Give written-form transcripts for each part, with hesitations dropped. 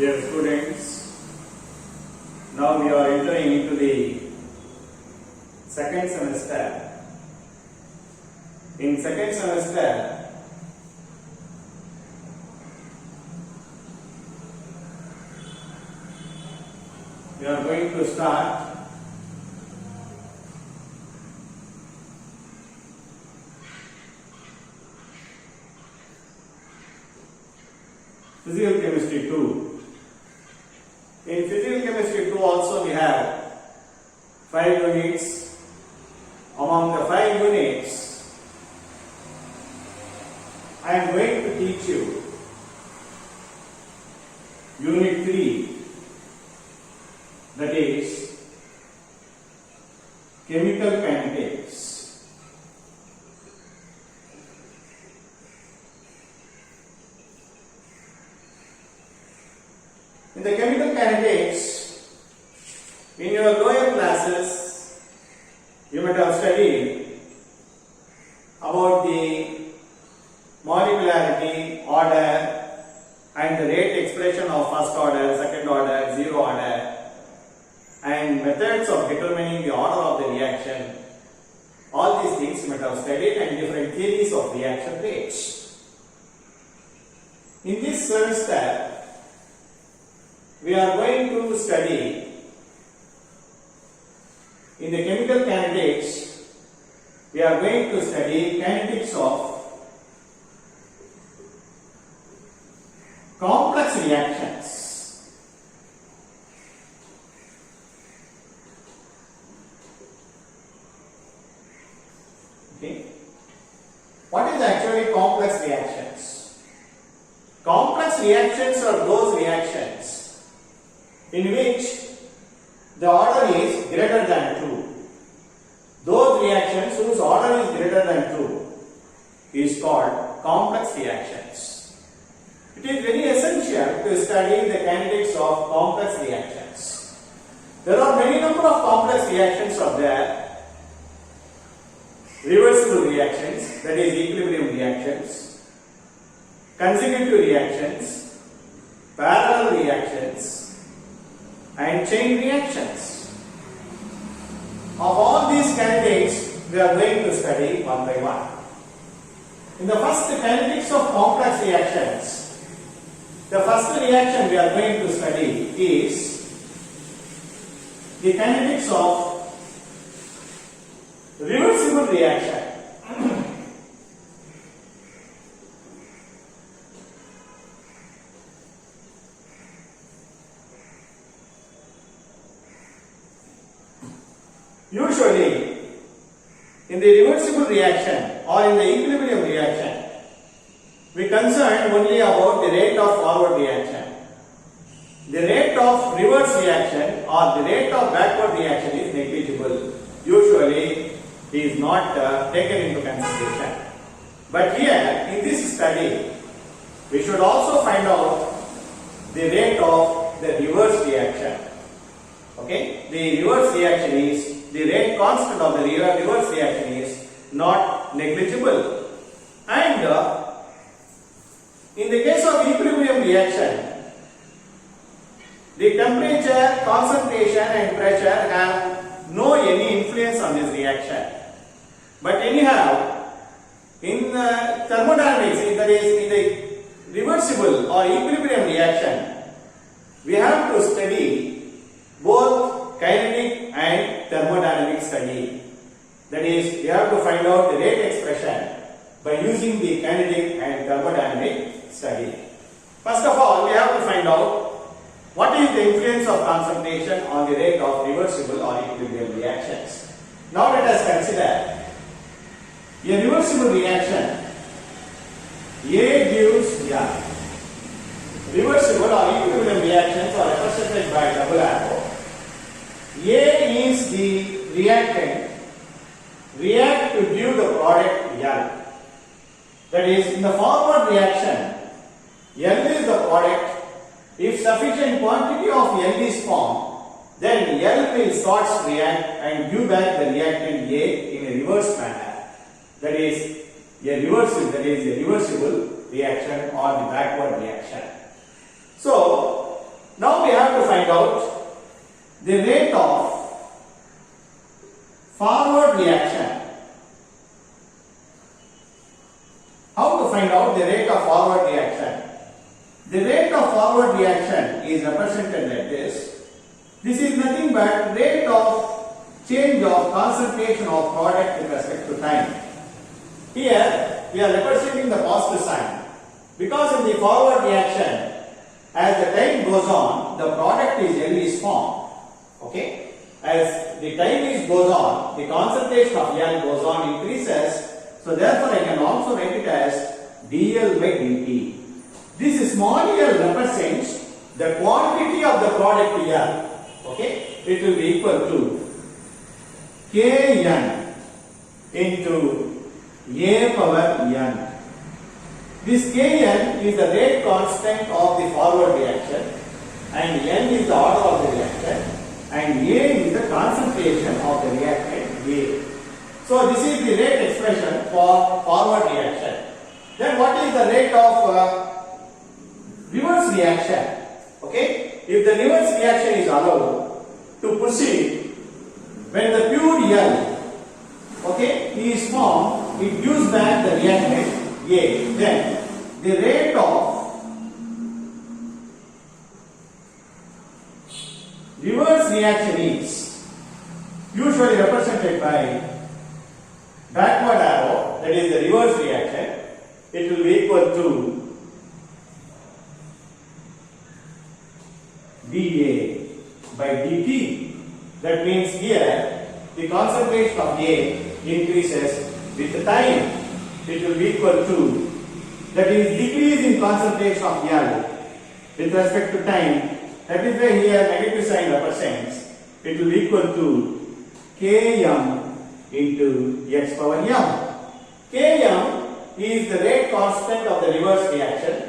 Dear students, now we are entering into the second semester. In second semester, we are going to start Physical Chemistry 2. In Physical Chemistry 2 also we have 5 units. Among the 5 units, I am going to teach you Unit 3, that is Chemical Kinetics. In the chemical kinetics, in your lower classes, you might have studied about the molecularity, order, and the rate expression of first order, second order, zero order, and methods of determining the order of the reaction. All these things you might have studied, and different theories of reaction rates. In this semester, we are going to study in the chemical kinetics, we are going to study kinetics of complex reactions. Okay. What is actually complex reactions? Complex reactions are those reactions in which the order is greater than 2. Those reactions whose order is greater than 2 is called complex reactions. It is very essential to study the kinetics of complex reactions. There are many number of complex reactions are there. Reversible reactions, that is equilibrium reactions, consecutive reactions, parallel reactions, and chain reactions. Of all these kinetics, we are going to study one by one. In the first kinetics of complex reactions, the first reaction we are going to study is the kinetics of reversible reaction. Usually, in the reversible reaction or in the equilibrium reaction, we concern only about the rate of forward reaction. The rate of reverse reaction or the rate of backward reaction is negligible. Usually, it is not taken into consideration. But here, in this study, we should also find out the rate of the reverse reaction. Okay, the reverse reaction is, the rate constant of the reverse reaction is not negligible. And in the case of equilibrium reaction, the temperature, concentration and pressure have no any influence on this reaction. But anyhow, in thermodynamics, that is in the reversible or equilibrium reaction, we have to study both kinetic and thermodynamic study. That is, we have to find out the rate expression by using the kinetic and thermodynamic study. First of all, we have to find out what is the influence of concentration on the rate of reversible or equilibrium reactions. Now let us consider a reversible reaction. A gives L. Reversible or equilibrium reactions are represented by double arrow. A is the reactant, react to give the product L. That is, in the forward reaction, L is the product. If sufficient quantity of L is formed, then L will start to react and give back the reactant A in a reverse manner. That is a reversible reaction or the backward reaction. So, Now we have to find out the rate of forward reaction. How to find out the rate of forward reaction? The rate of forward reaction is represented like this. This is nothing but rate of change of concentration of product with respect to time. Here we are representing the positive sign because in the forward reaction, as the time goes on, the product is formed. Okay? As the time goes on, the concentration of L goes on, increases. So therefore, I can also write it as dL by dt. This small l represents the quantity of the product L. Okay? It will be equal to Kn into A power n. This Kn is the rate constant of the forward reaction and n is the order of the reaction and A is the concentration of the reactant A. So this is the rate expression for forward reaction. Then what is the rate of reverse reaction? Okay, if the reverse reaction is allowed to proceed when the pure L, okay, is formed, it gives back the reactant A. Then the rate of reverse reaction is usually represented by backward arrow, that is the reverse reaction. It will be equal to dA by dt. That means here the concentration of A increases with the time. It will be equal to, that is decrease in concentration of L with respect to time. That is why here negative sign represents. It will be equal to Km into x power m. Km is the rate constant of the reverse reaction.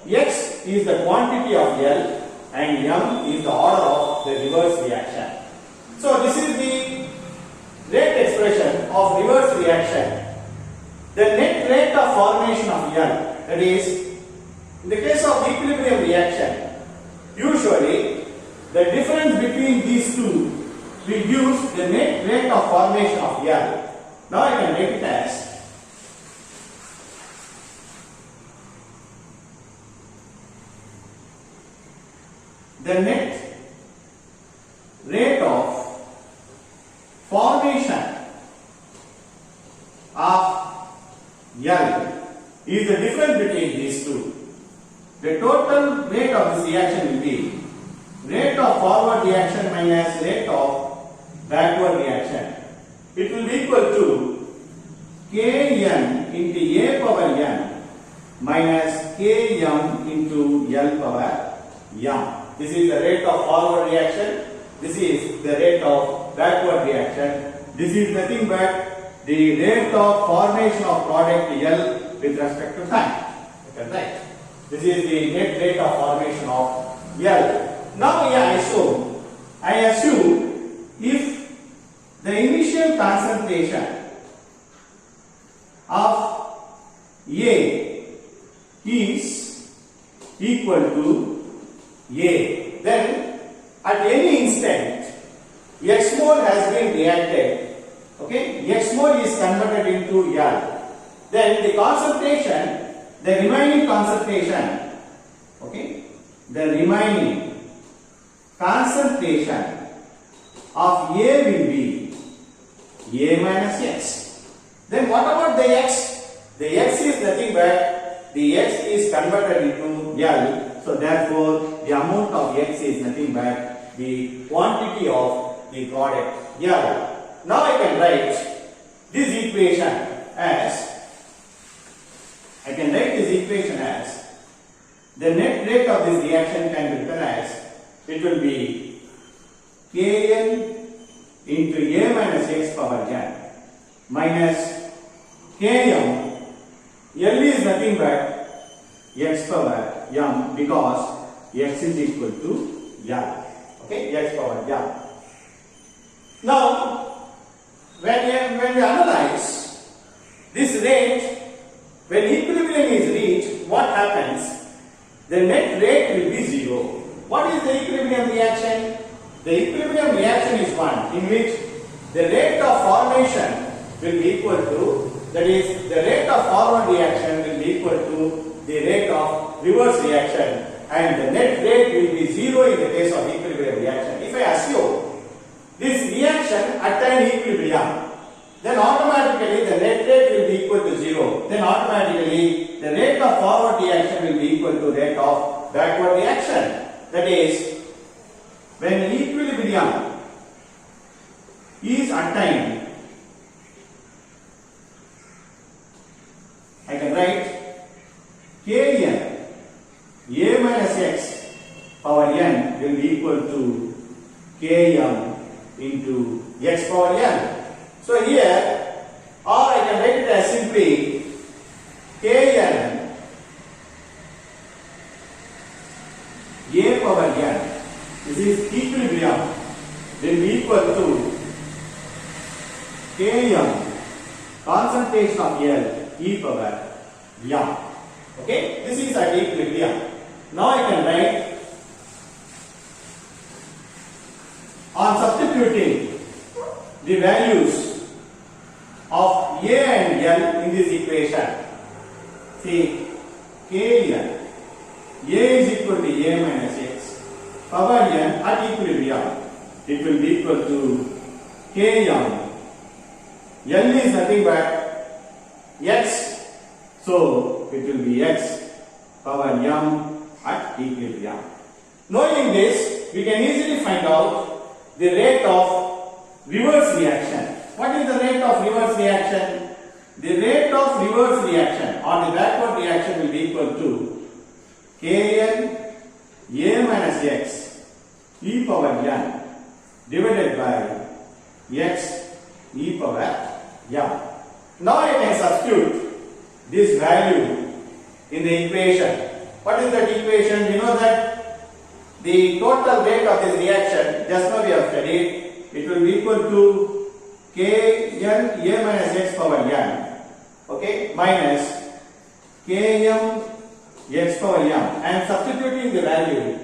X is the quantity of L and m is the order of the reverse reaction. So this is the rate expression of reverse reaction. The net rate of formation of L, that is, in the case of equilibrium reaction, usually the difference between these two will give the net rate of formation of L. Now I can write it as the net rate of formation of L is the difference between these two. The total rate of this reaction will be rate of forward reaction minus rate of backward reaction. It will be equal to Kn into A power n minus Km into L power m. This is the rate of forward reaction. This is the rate of backward reaction. This is nothing but the rate of formation of product L with respect to time. Right? This is the net rate of formation of L. Now here I assume if the initial concentration of A is equal to A, then at any instant X mole has been reacted. Okay, X mole is converted into L. Then the concentration, the remaining concentration, okay, the remaining concentration of A will be A minus X. Then what about the X? The X is nothing but the X is converted into L. So therefore the amount of X is nothing but the quantity of the product L. Now I can write this equation as, the net rate of this reaction can be written as, it will be Kn into A minus X power n minus Km. L is nothing but X power m because X is equal to L. Okay, X power m. Now, when we analyze this rate, when equilibrium is reached, what happens? The net rate will be 0. What is the equilibrium reaction? The equilibrium reaction is one in which the rate of formation will be equal to, that is, the rate of forward reaction will be equal to the rate of reverse reaction, and the net rate will be zero in the case of equilibrium reaction. If I assume this reaction attain equilibrium, then automatically the net rate will be equal to zero. Then automatically the rate of forward reaction will be equal to rate of backward reaction. That is, when equilibrium is attained, I can write Kn A minus x power n will be equal to Km into x power n. So here, or I can write it as simply Kn A power n, this is equilibrium, will be equal to Km concentration of L e power m. Okay, this is at equilibrium. Now I can write, on substituting the values of A and L in this equation. See, Kn A is equal to A minus x power n at equilibrium. It will be equal to Km. L is nothing but x, so it will be x power m at equilibrium. Knowing this, we can easily find out the rate of reverse reaction. What is the rate of reverse reaction? The rate of reverse reaction or the backward reaction will be equal to Kn A minus x e power n divided by x e power m. Now I can substitute this value in the equation. What is that equation? We know that the total rate of this reaction, just now we have studied, it will be equal to Kn A minus x power n, okay, minus Km x power m. I am substituting the value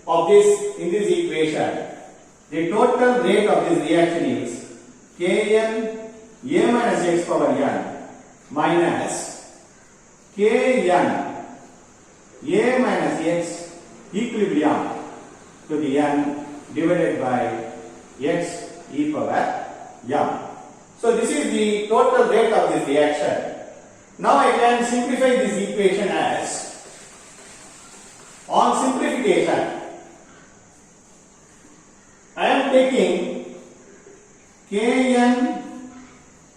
of this in this equation. The total rate of this reaction is Kn A minus x power n minus Kn A minus x equilibrium to the n divided by x e power m. So this is the total rate of this reaction. Now I can simplify this equation as, on simplification, I am taking Kn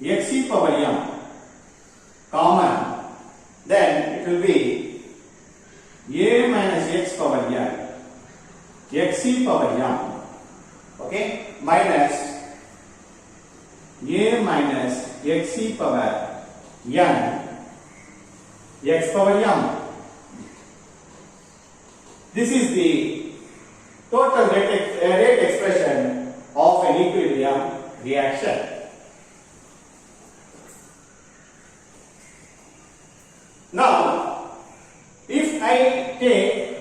x e power m common, then it will be A minus x power n x e power m, okay, minus A minus x e power n x power m. This is the total rate expression of an equilibrium reaction. Now, if I take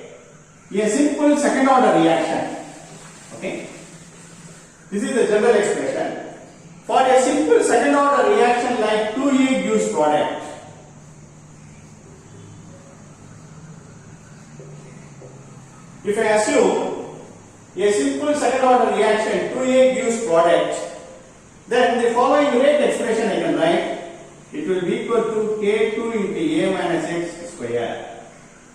a simple second order reaction, okay, this is the general expression. For a simple second order reaction like 2A gives product, if I assume a simple second order reaction 2A gives product, then the following rate expression I can write. It will be equal to K2 into A minus x square.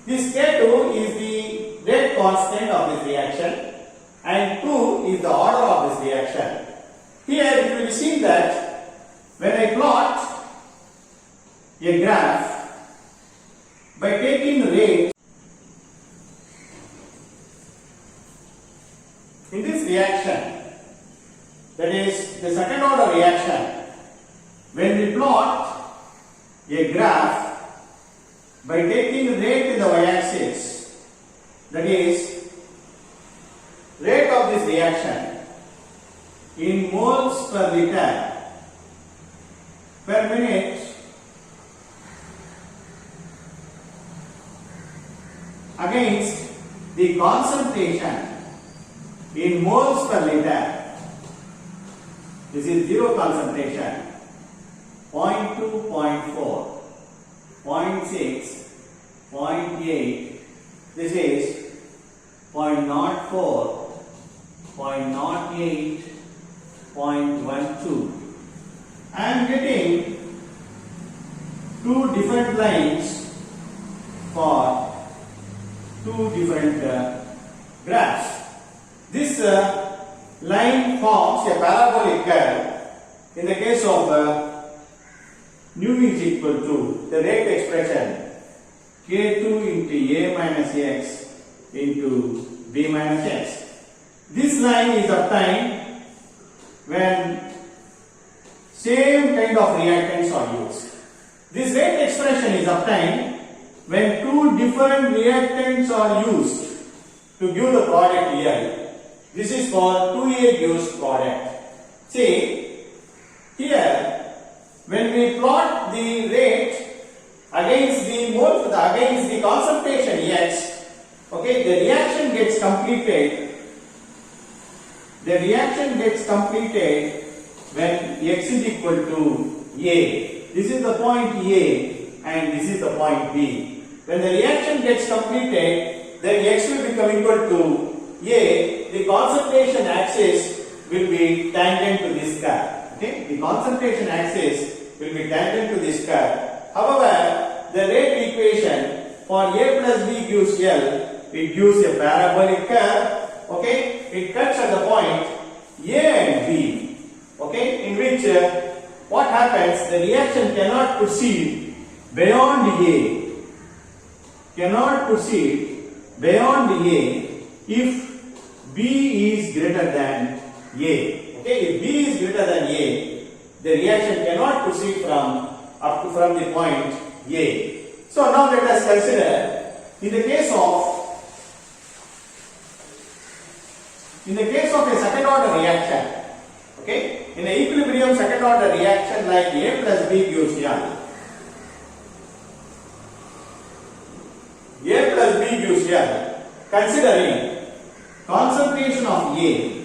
This K2 is the rate constant of this reaction and 2 is the order of this reaction. Here it will be seen that when I plot a graph by taking rate in this reaction, that is the second order reaction, when we plot a graph by taking rate in the y-axis, that is rate of this reaction in moles per liter per minute against the the concentration in moles per liter, this is zero concentration, 0.2, 0.4, 0.6, 0.8, this is 0.04, 0.08, 0.12. I am getting two different lines for two different graphs. This line forms a parabolic curve. In the case of nu is equal to the rate expression k2 into a minus x into b minus x. This line is obtained when same kind of reactants are used. This rate expression is obtained when two different reactants are used to give the product here. This is for 2A gives product. See, here when we plot the rate against the mole, against the concentration X, okay, the reaction gets completed. The reaction gets completed when X is equal to A. This is the point A and this is the point B. When the reaction gets completed, then X will become equal to A. The concentration axis will be tangent to this curve. Okay, the concentration axis will be tangent to this curve. However, the rate equation for A plus B gives L. It gives a parabolic curve. Okay, it cuts at the point A and B. Okay, in which what happens? The reaction cannot proceed beyond A. Cannot proceed beyond A if B is greater than A. Okay, if B is greater than A, the reaction cannot proceed from the point A. So now let us consider in the case of a second order reaction. Okay, in an equilibrium second order reaction like A plus B gives L. A plus B gives L. Considering concentration of A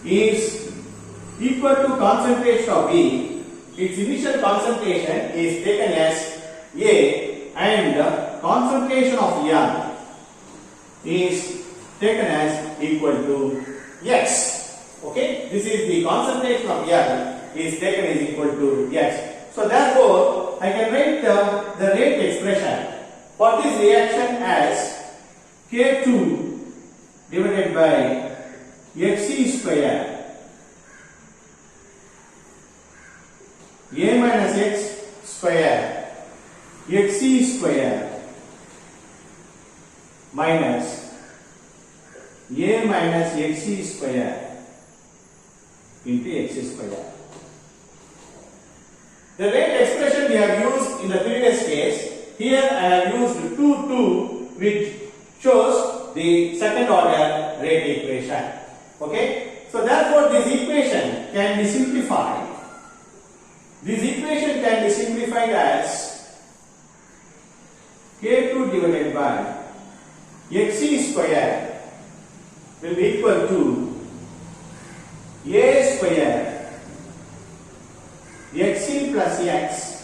is equal to concentration of B, its initial concentration is taken as A and concentration of L is taken as equal to X. Okay, this is the concentration of L is taken as equal to X. So therefore, I can write the rate expression for this reaction as K2 divided by Xc square A minus X square Xc square minus A minus Xc square into X square. The rate expression we have used in the previous case. Here I have used 2 which shows the second order rate equation. Okay, so therefore this equation can be simplified. This equation can be simplified as K2 divided by Xc square will be equal to A square Xc plus X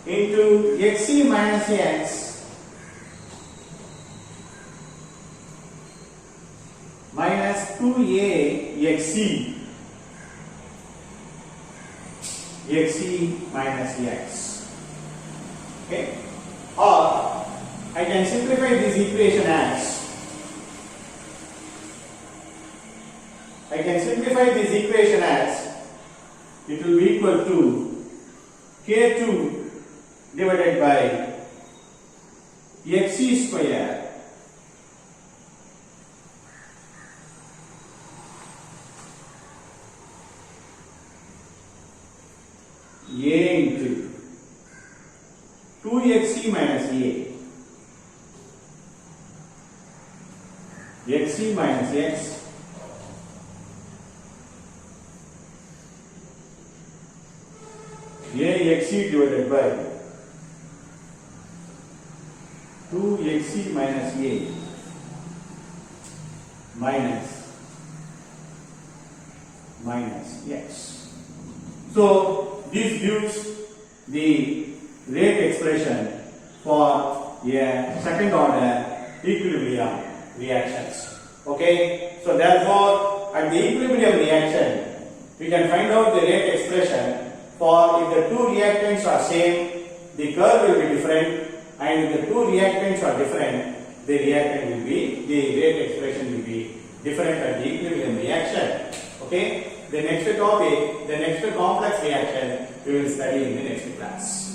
into Xc minus X minus 2A Xc minus X. Okay, or I can simplify this equation as it will be equal to K2 divided by Xc square A into 2Xc minus A Xc minus X Axc divided by 2Xc minus A minus x. So this gives the rate expression for a second order equilibrium reactions. Okay, so therefore at the equilibrium reaction we can find out the rate expression for if the two reactants are same, the curve will be different, and if the two reactants are different, the rate expression will be different at the equilibrium reaction. Okay, the next topic, the next complex reaction we will study in the next class.